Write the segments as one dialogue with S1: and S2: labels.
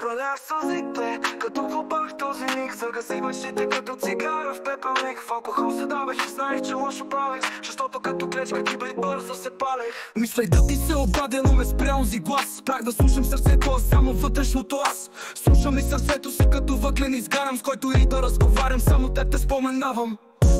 S1: хвърля сълзите, като хлопах този миг. Загасиваше те като цигара в пепелник. В алкохол се давах и знаех, че лошо правех, защото като клечка кибли бързо се палех. Мислех да ти се обадя, но ме спря онзи глас. Спрях да слушам сърцето, а само вътрешното аз. Слушам и сърцето си като въглен изгарям, с който и да разговарям, само те споменавам.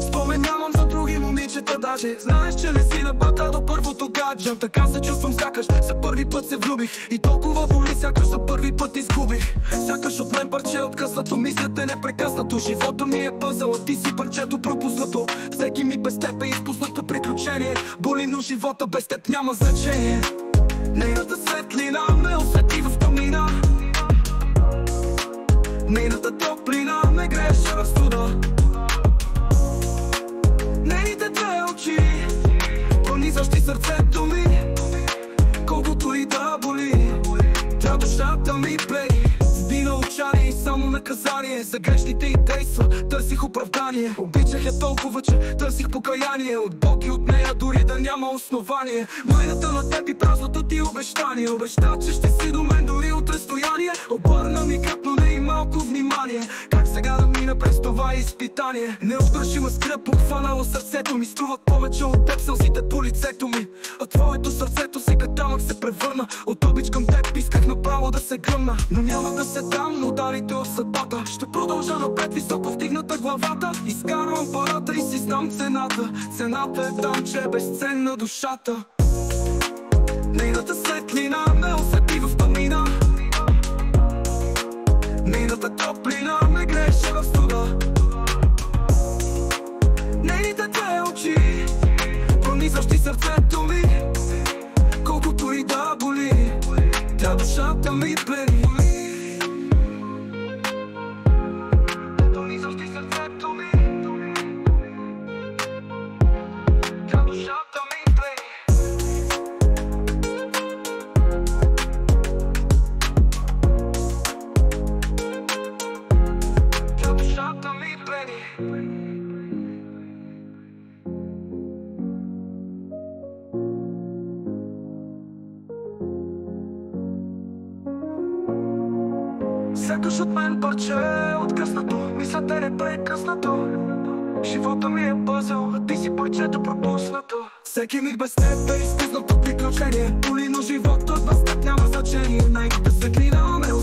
S1: Споменавам за други момичета даже. Знаеш, че не си на пътя до първото гадже. Така се чувствам, сякаш за първи път се влюбих. И толкова боли, сякаш за първи път изгубих. Сякаш от мен парче откъснато, мислят е непрекъснато. Живота ми е пъзъл, а ти си парчето пропуснато. Всеки ми без теб е изпуснато приключение. Боли, но живота без теб няма значение. Нейната светлина ме освети в тъмнина. Нейната топлина ме грееше в студа. Нейните две очи пронизащи сърцето ми, колкото и да боли. Тя душата ми плени, сдина очани и само наказание. За грешните й действа търсих оправдание. Обичах я толкова, че търсих покаяние от Бог и от нея, дори да няма основание. Майната на теб и празното ти обещание. Обеща, че ще си до мен дори от разстояние. Обърна ми гръб, но не и малко внимание. Как сега да мина през това изпитание? Неотвършима скръб обхванала сърцето ми. Струват повече от теб сълзите по лицето ми. А твоето сърцето си катамък се превърна. От обич към теб исках направо да се гръмна. Но няма да се дам на ударите от съдбата. Ще продължа напред, високо вдигната главата. Изкарвам парата и си знам цената. Цената е там, че е безценна душата. Нейната светлина ме освети в тъмнина. Нейната топлина ме грееше в студа. Нейните две очи пронизащи сърцето ми, колкото и да боли. Тя душата ми плени. Пронизащи сърцето ми, тя душата ми плени. Тя душата ми плени. Сякаш от мен парче откъснато, мислята е непрекъснато. Живота ми е пъзъл, а ти си парчето пропуснато. Всеки миг без теб е изпуснато приключение. Боли, но животът без теб няма значение. Нейната светлина ме